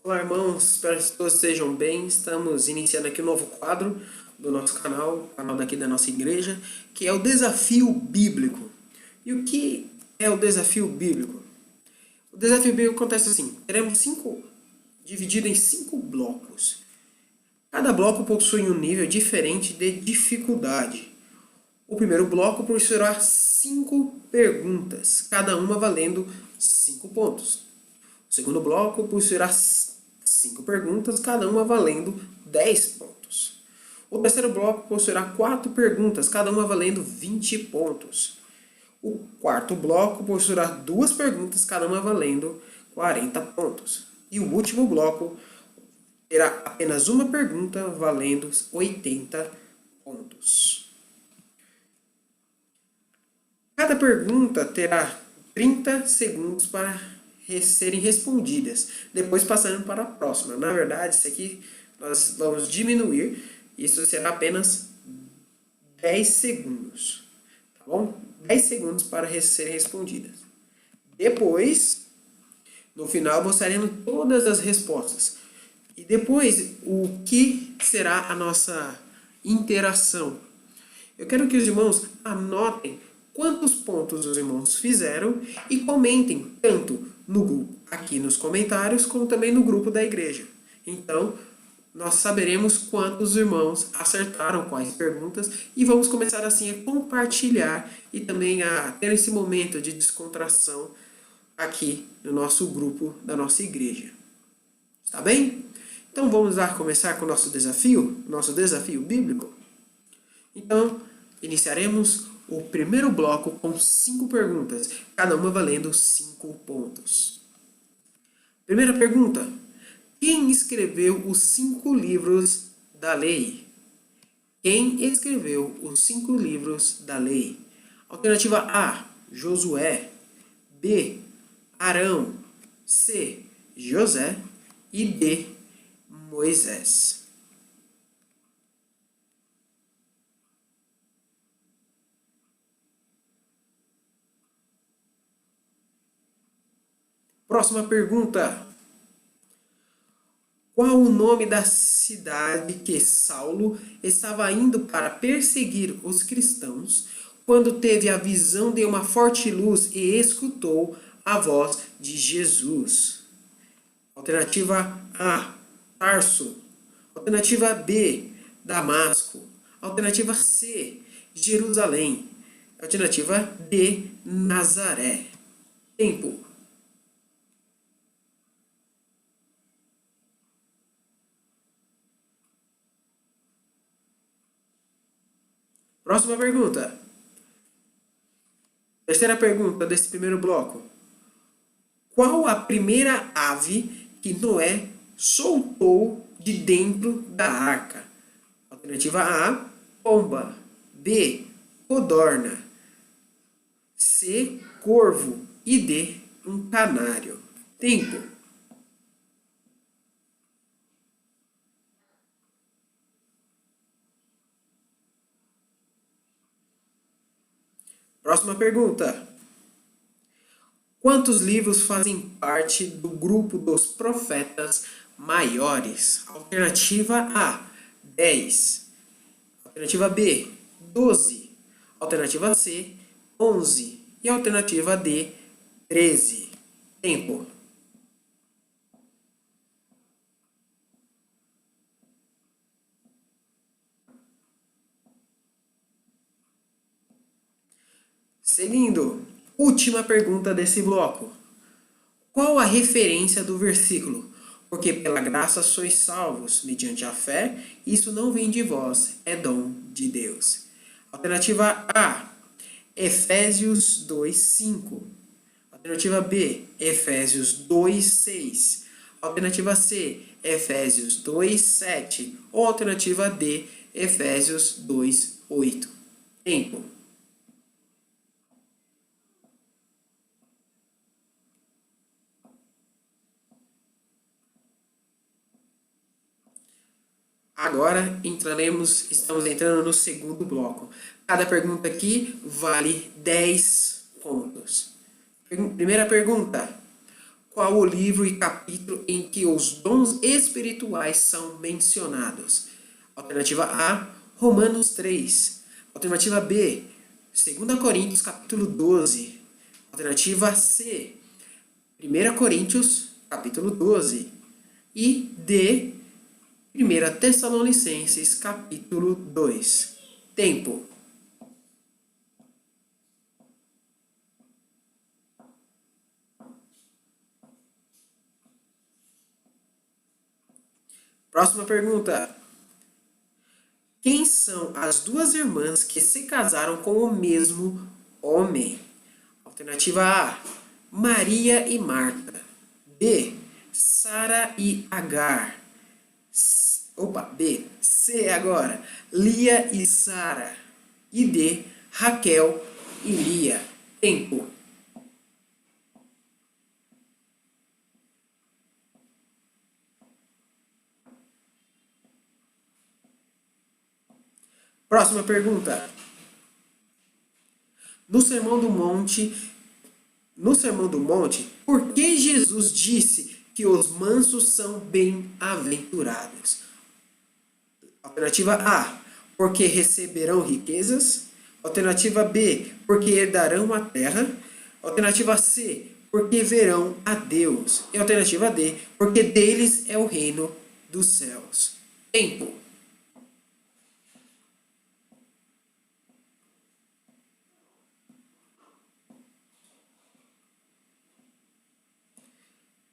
Olá, irmãos, espero que todos estejam bem. Estamos iniciando aqui um novo quadro do nosso canal, o canal daqui da nossa igreja, que é o Desafio Bíblico. E o que é o Desafio Bíblico? O Desafio Bíblico acontece assim: teremos dividido em 5 blocos. Cada bloco possui um nível diferente de dificuldade. O primeiro bloco possuirá 5 perguntas, cada uma valendo 5 pontos. O segundo bloco possuirá 5 perguntas, cada uma valendo 10 pontos. O terceiro bloco possuirá 4 perguntas, cada uma valendo 20 pontos. O quarto bloco possuirá 2 perguntas, cada uma valendo 40 pontos. E o último bloco terá apenas uma pergunta, valendo 80 pontos. Cada pergunta terá 30 segundos para serem respondidas, depois passando para a próxima. Na verdade, isso aqui nós vamos diminuir, isso será apenas 10 segundos, tá bom? 10 segundos para serem respondidas. Depois, no final, mostraremos todas as respostas. E depois, o que será a nossa interação? Eu quero que os irmãos anotem quantos pontos os irmãos fizeram e comentem tanto no grupo, aqui nos comentários, como também no grupo da igreja. Então, nós saberemos quantos irmãos acertaram quais perguntas e vamos começar assim a compartilhar e também a ter esse momento de descontração aqui no nosso grupo da nossa igreja. Está bem? Então vamos lá começar com o nosso desafio bíblico? Então, iniciaremos o primeiro bloco com 5 perguntas, cada uma valendo 5 pontos. Primeira pergunta: quem escreveu os 5 livros da lei? Quem escreveu os 5 livros da lei? Alternativa A, Josué. B, Arão. C, José. E D, Moisés. Próxima pergunta: qual o nome da cidade que Saulo estava indo para perseguir os cristãos quando teve a visão de uma forte luz e escutou a voz de Jesus? Alternativa A, Tarso. Alternativa B, Damasco. Alternativa C, Jerusalém. Alternativa D, Nazaré. Tempo. Próxima pergunta. Terceira pergunta desse primeiro bloco. Qual a primeira ave que Noé soltou de dentro da arca? Alternativa A, pomba. B, codorna. C, corvo. E D, um canário. Tempo. Próxima pergunta. Quantos livros fazem parte do grupo dos profetas maiores? Alternativa A, 10. Alternativa B, 12. Alternativa C, 11. E alternativa D, 13. Tempo. Seguindo, última pergunta desse bloco. Qual a referência do versículo? Porque pela graça sois salvos, mediante a fé, isso não vem de vós, é dom de Deus. Alternativa A, Efésios 2:5. Alternativa B, Efésios 2:6. Alternativa C, Efésios 2:7. Ou alternativa D, Efésios 2:8. Tempo. Agora estamos entrando no segundo bloco. Cada pergunta aqui vale 10 pontos. Primeira pergunta: Qual o livro e capítulo em que os dons espirituais são mencionados? Alternativa A, Romanos 3. Alternativa B, 2 Coríntios capítulo 12. Alternativa C, 1 Coríntios capítulo 12. E D, 1 Tessalonicenses capítulo 2. Tempo. Próxima pergunta. Quem são as duas irmãs que se casaram com o mesmo homem? Alternativa A, Maria e Marta. B, Sara e Agar. B. C agora, Lia e Sara. E D, Raquel e Lia. Tempo. Próxima pergunta. No Sermão do Monte, por que Jesus disse que os mansos são bem-aventurados? Alternativa A, porque receberão riquezas. Alternativa B, porque herdarão a terra. Alternativa C, porque verão a Deus. E alternativa D, porque deles é o reino dos céus. Tempo.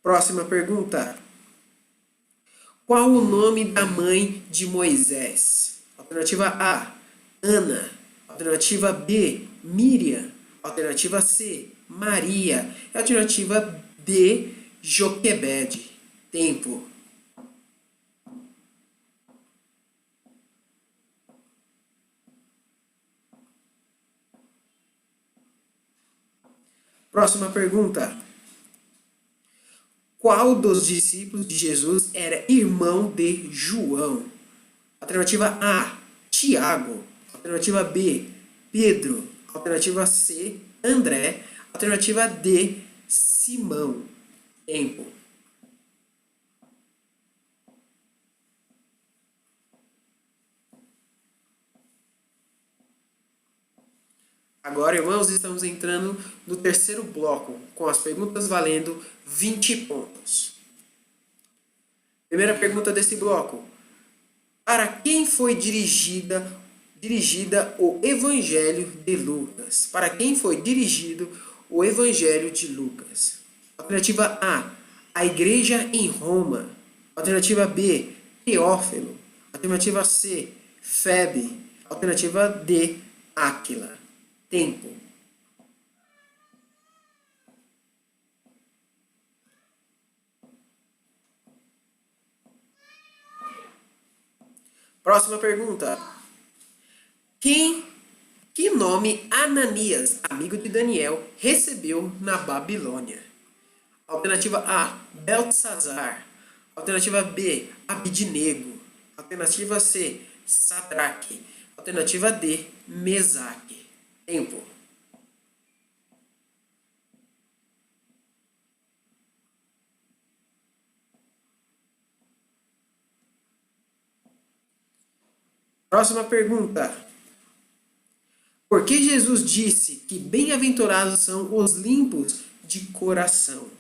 Próxima pergunta. Qual o nome da mãe de Moisés? Alternativa A, Ana. Alternativa B, Miriam. Alternativa C, Maria. Alternativa D, Joquebede. Tempo. Próxima pergunta. Qual dos discípulos de Jesus era irmão de João? Alternativa A, Tiago. Alternativa B, Pedro. Alternativa C, André. Alternativa D, Simão. Tempo. Agora, irmãos, estamos entrando no terceiro bloco, com as perguntas valendo 20 pontos. Primeira pergunta desse bloco. Para quem foi dirigida o Evangelho de Lucas? Para quem foi dirigido o Evangelho de Lucas? Alternativa A Igreja em Roma. Alternativa B, Teófilo. Alternativa C, Febe. Alternativa D, Áquila. Tempo. Próxima pergunta. Que nome Ananias, amigo de Daniel, recebeu na Babilônia? Alternativa A, Beltesazar. Alternativa B, Abidnego. Alternativa C, Sadraque. Alternativa D, Mesaque. Tempo. Próxima pergunta. Por que Jesus disse que bem-aventurados são os limpos de coração?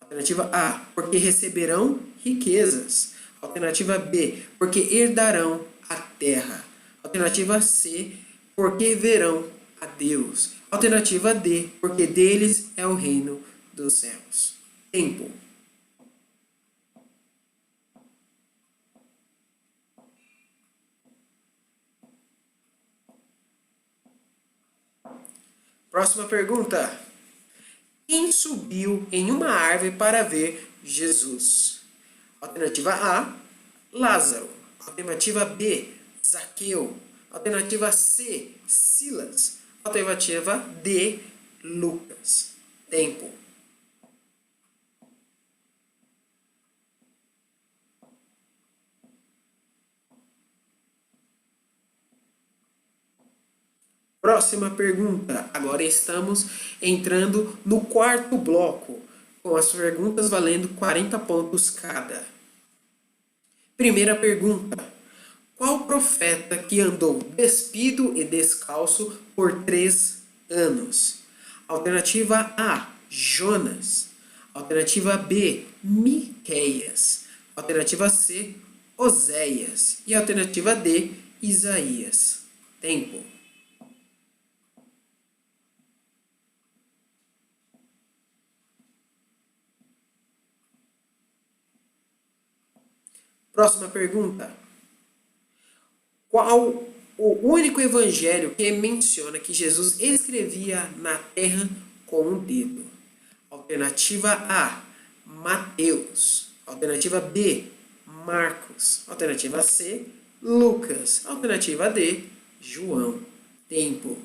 Alternativa A, porque receberão riquezas. Alternativa B, porque herdarão a terra. Alternativa C, porque verão a Deus. Alternativa D, porque deles é o reino dos céus. Tempo. Próxima pergunta. Quem subiu em uma árvore para ver Jesus? Alternativa A, Lázaro. Alternativa B, Zaqueu. Alternativa C, Silas. Alternativa D, Lucas. Tempo. Próxima pergunta. Agora estamos entrando no quarto bloco, com as perguntas valendo 40 pontos cada. Primeira pergunta: qual profeta que andou despido e descalço por 3 anos? Alternativa A, Jonas. Alternativa B, Miqueias. Alternativa C, Oséias. E alternativa D, Isaías. Tempo. Próxima pergunta. Qual o único evangelho que menciona que Jesus escrevia na terra com um dedo? Alternativa A, Mateus. Alternativa B, Marcos. Alternativa C, Lucas. Alternativa D, João. Tempo.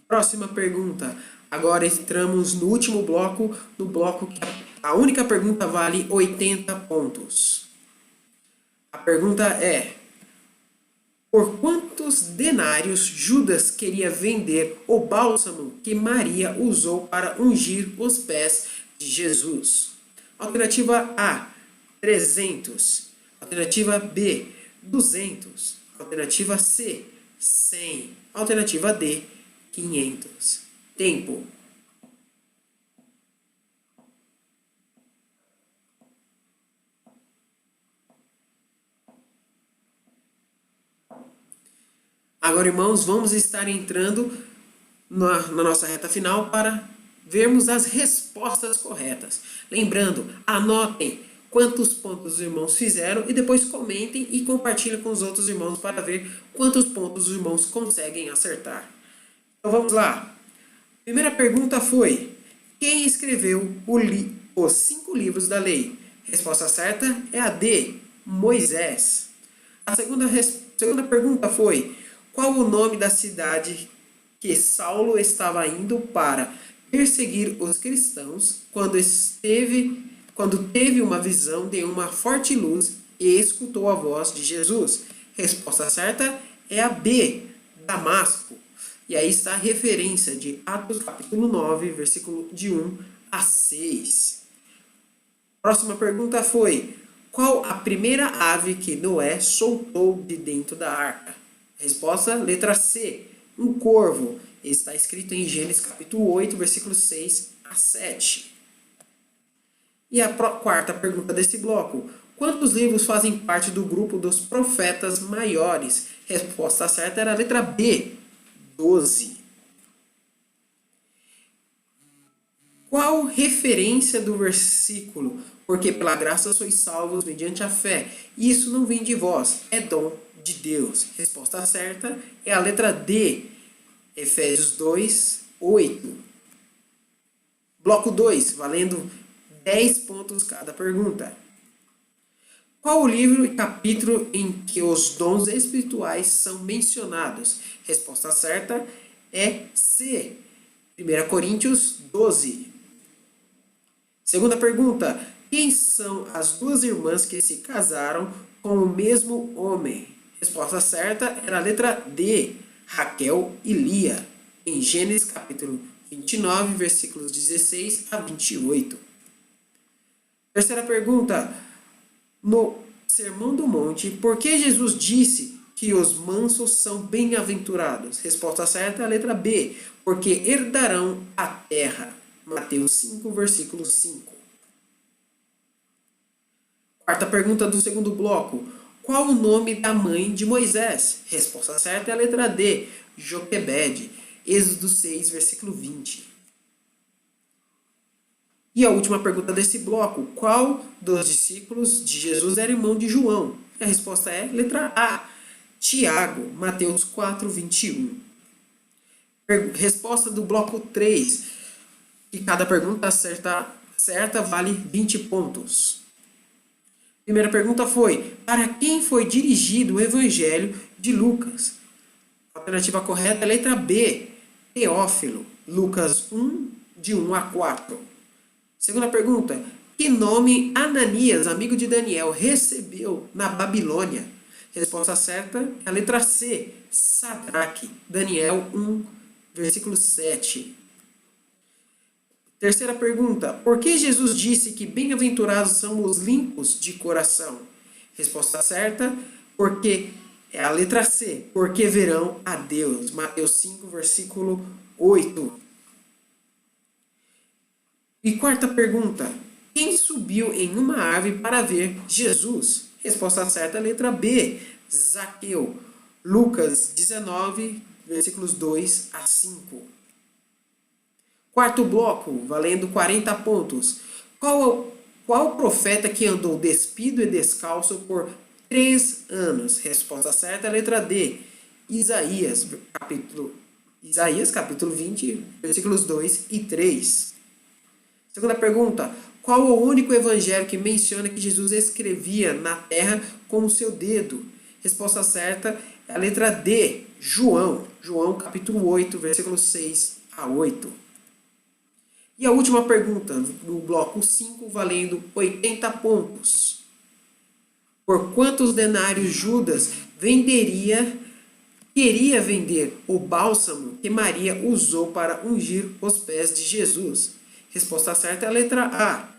Próxima pergunta. Agora entramos no último bloco, no bloco que a única pergunta vale 80 pontos. A pergunta é: por quantos denários Judas queria vender o bálsamo que Maria usou para ungir os pés de Jesus? Alternativa A, 300. Alternativa B, 200. Alternativa C, 100. Alternativa D, 500. Tempo. Agora, irmãos, vamos estar entrando na nossa reta final para vermos as respostas corretas. Lembrando, anotem quantos pontos os irmãos fizeram e depois comentem e compartilhem com os outros irmãos para ver quantos pontos os irmãos conseguem acertar. Então vamos lá. Primeira pergunta foi: quem escreveu os 5 livros da lei? Resposta certa é a D, Moisés. A segunda pergunta foi: qual o nome da cidade que Saulo estava indo para perseguir os cristãos quando teve uma visão de uma forte luz e escutou a voz de Jesus? Resposta certa é a B, Damasco. E aí está a referência de Atos capítulo 9, versículo de 1 a 6. Próxima pergunta foi: qual a primeira ave que Noé soltou de dentro da arca? Resposta, letra C, um corvo. Está escrito em Gênesis capítulo 8, versículos 6 a 7. E a quarta pergunta desse bloco: quantos livros fazem parte do grupo dos profetas maiores? Resposta certa era a letra B, 12. Qual referência do versículo? Porque pela graça sois salvos mediante a fé. Isso não vem de vós, é dom de Deus. Resposta certa é a letra D, Efésios 2, 8. Bloco 2, valendo 10 pontos cada pergunta. Qual o livro e capítulo em que os dons espirituais são mencionados? Resposta certa é C, 1 Coríntios 12. Segunda pergunta: quem são as 2 irmãs que se casaram com o mesmo homem? Resposta certa era a letra D, Raquel e Lia, em Gênesis capítulo 29, versículos 16 a 28. Terceira pergunta: no Sermão do Monte, por que Jesus disse que os mansos são bem-aventurados? Resposta certa é a letra B, porque herdarão a terra. Mateus 5, versículo 5. Quarta pergunta do segundo bloco: qual o nome da mãe de Moisés? Resposta certa é a letra D, Joquebede. Êxodo 6, versículo 20. E a última pergunta desse bloco: qual dos discípulos de Jesus era irmão de João? A resposta é letra A, Tiago, Mateus 4, 21. Resposta do bloco 3, que cada pergunta certa vale 20 pontos. Primeira pergunta foi: para quem foi dirigido o Evangelho de Lucas? A alternativa correta é a letra B, Teófilo, Lucas 1, de 1 a 4. Segunda pergunta: que nome Ananias, amigo de Daniel, recebeu na Babilônia? Resposta certa é a letra C, Sadraque. Daniel 1, versículo 7. Terceira pergunta. Por que Jesus disse que bem-aventurados são os limpos de coração? Resposta certa, porque é a letra C, porque verão a Deus. Mateus 5, versículo 8. E quarta pergunta. Quem subiu em uma árvore para ver Jesus? Resposta certa, letra B, Zaqueu. Lucas 19, versículos 2 a 5. Quarto bloco, valendo 40 pontos. Qual profeta que andou despido e descalço por 3 anos? Resposta certa, letra D, Isaías, capítulo 20, versículos 2 e 3. Segunda pergunta. Qual o único evangelho que menciona que Jesus escrevia na terra com o seu dedo? Resposta certa é a letra D, João. João capítulo 8, versículos 6 a 8. E a última pergunta do bloco 5, valendo 80 pontos. Por quantos denários Judas queria vender o bálsamo que Maria usou para ungir os pés de Jesus? Resposta certa é a letra A,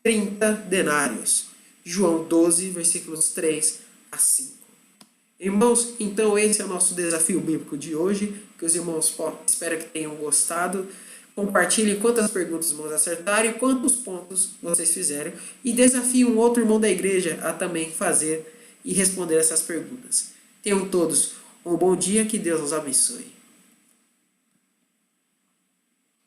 30 denários. João 12, versículos 3 a 5. Irmãos, então esse é o nosso desafio bíblico de hoje. Que os irmãos espero que tenham gostado. Compartilhem quantas perguntas os irmãos acertaram e quantos pontos vocês fizeram. E desafiem um outro irmão da igreja a também fazer e responder essas perguntas. Tenham todos um bom dia, que Deus os abençoe.